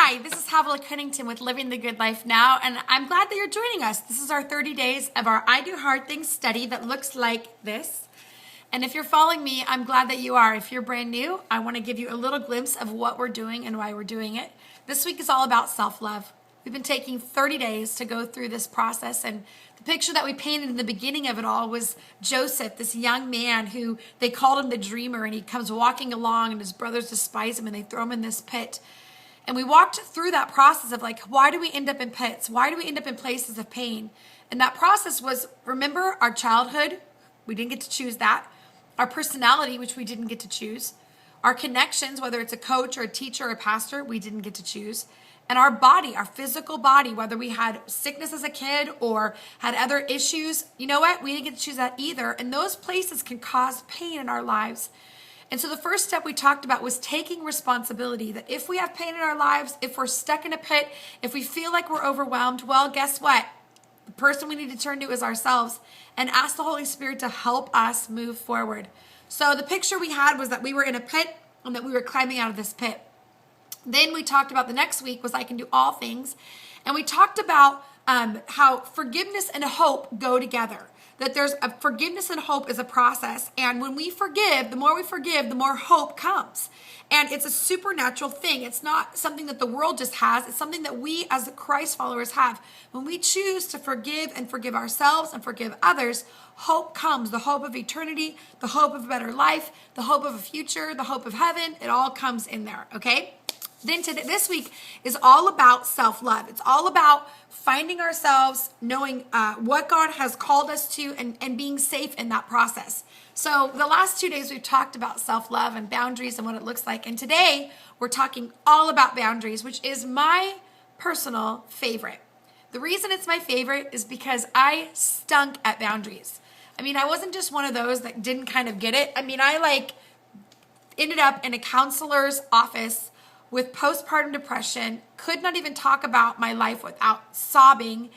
Hi, this is Havilah Cunnington with Living the Good Life Now, and I'm glad that you're joining us. This is our 30 days of our I Do Hard Things study that looks like this. And if you're following me, I'm glad that you are. If you're brand new, I want to give you a little glimpse of what we're doing and why we're doing it. This week is all about self-love. We've been taking 30 days to go through this process, and the picture that we painted in the beginning of it all was Joseph, this young man who they called him the dreamer, and he comes walking along and his brothers despise him and they throw him in this pit. And we walked through that process of like, why do we end up in pits? Why do we end up in places of pain? And that process was, remember our childhood? We didn't get to choose that. Our personality, which we didn't get to choose. Our connections, whether it's a coach or a teacher or a pastor, we didn't get to choose. And our body, our physical body, whether we had sickness as a kid or had other issues, you know what? We didn't get to choose that either. And those places can cause pain in our lives. And so the first step we talked about was taking responsibility, that if we have pain in our lives, if we're stuck in a pit, if we feel like we're overwhelmed, well, guess what? The person we need to turn to is ourselves and ask the Holy Spirit to help us move forward. So the picture we had was that we were in a pit and that we were climbing out of this pit. Then we talked about the next week was I can do all things. And we talked about how forgiveness and hope go together. That there's a forgiveness and hope is a process. And when we forgive, the more we forgive, the more hope comes. And it's a supernatural thing. It's not something that the world just has. It's something that we as Christ followers have. When we choose to forgive and forgive ourselves and forgive others, hope comes. The hope of eternity, the hope of a better life, the hope of a future, the hope of heaven. It all comes in there, okay? Then this week is all about self-love. It's all about finding ourselves, knowing what God has called us to, and being safe in that process. So the last 2 days we've talked about self-love and boundaries and what it looks like. And today we're talking all about boundaries, which is my personal favorite. The reason it's my favorite is because I stunk at boundaries. I mean, I wasn't just one of those that didn't kind of get it. I mean, I ended up in a counselor's office with postpartum depression, could not even talk about my life without sobbing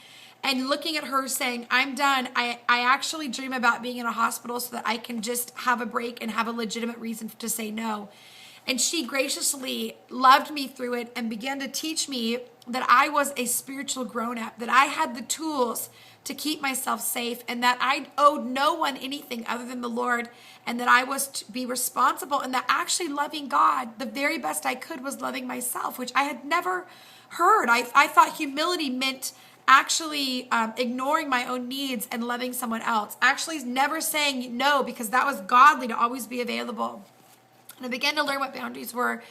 and looking at her saying, I'm done. I actually dream about being in a hospital so that I can just have a break and have a legitimate reason to say no. And she graciously loved me through it and began to teach me that I was a spiritual grown-up, that I had the tools to keep myself safe, and that I owed no one anything other than the Lord, and that I was to be responsible, and that actually loving God, the very best I could was loving myself, which I had never heard. I thought humility meant actually ignoring my own needs and loving someone else. Actually never saying no, because that was godly to always be available. And I began to learn what boundaries were.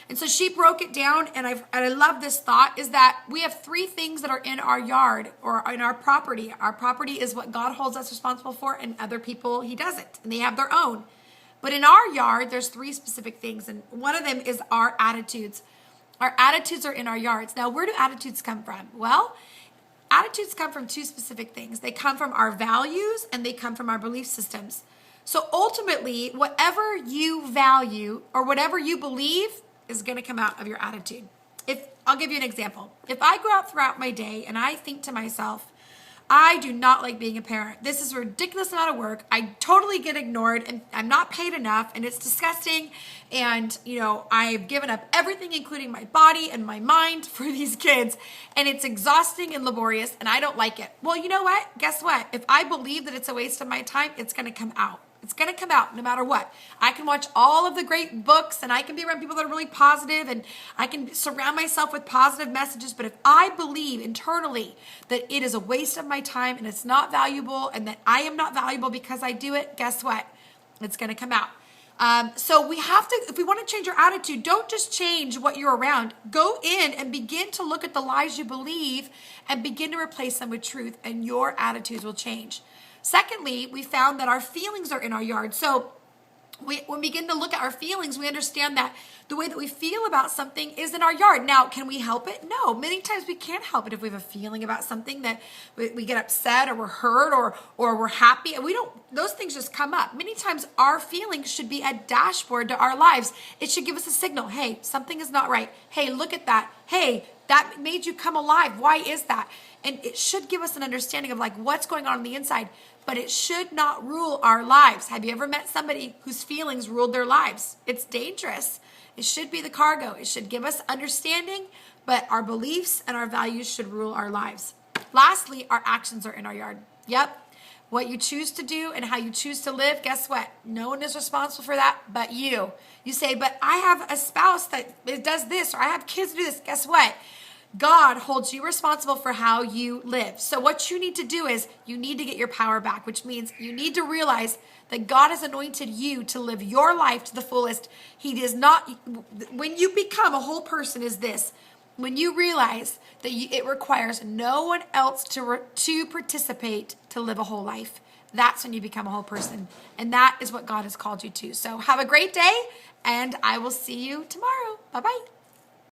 And so she broke it down, and I love this thought, is that we have 3 things that are in our yard or in our property. Our property is what God holds us responsible for, and other people, he doesn't, and they have their own. But in our yard, there's 3 specific things, and one of them is our attitudes. Our attitudes are in our yards. Now, where do attitudes come from? Well, attitudes come from 2 specific things. They come from our values, and they come from our belief systems. So ultimately, whatever you value or whatever you believe is going to come out of your attitude. I'll give you an example. If I go out throughout my day and I think to myself, I do not like being a parent. This is a ridiculous amount of work. I totally get ignored and I'm not paid enough and it's disgusting. And, I've given up everything, including my body and my mind for these kids. And it's exhausting and laborious and I don't like it. Well, you know what? Guess what? If I believe that it's a waste of my time, it's going to come out. It's going to come out no matter what. I can watch all of the great books and I can be around people that are really positive and I can surround myself with positive messages. But if I believe internally that it is a waste of my time and it's not valuable and that I am not valuable because I do it, guess what? It's going to come out. So we have to, if we want to change our attitude, don't just change what you're around. Go in and begin to look at the lies you believe and begin to replace them with truth, and your attitudes will change. Secondly, we found that our feelings are in our yard. So when we begin to look at our feelings, we understand that the way that we feel about something is in our yard. Now, can we help it? No. Many times we can't help it if we have a feeling about something that we get upset or we're hurt or we're happy. And those things just come up. Many times our feelings should be a dashboard to our lives. It should give us a signal. Hey, something is not right. Hey, look at that. Hey, that made you come alive. Why is that? And it should give us an understanding of what's going on the inside. But it should not rule our lives. Have you ever met somebody whose feelings ruled their lives? It's dangerous. It should be the cargo. It should give us understanding, but our beliefs and our values should rule our lives. Lastly, our actions are in our yard. Yep. What you choose to do and how you choose to live, guess what? No one is responsible for that but you. You say, but I have a spouse that does this, or I have kids do this. Guess what? God holds you responsible for how you live. So what you need to do is you need to get your power back, which means you need to realize that God has anointed you to live your life to the fullest. He does not, when you become a whole person is this, when you realize that it requires no one else to participate to live a whole life. That's when you become a whole person. And that is what God has called you to. So have a great day, and I will see you tomorrow. Bye-bye.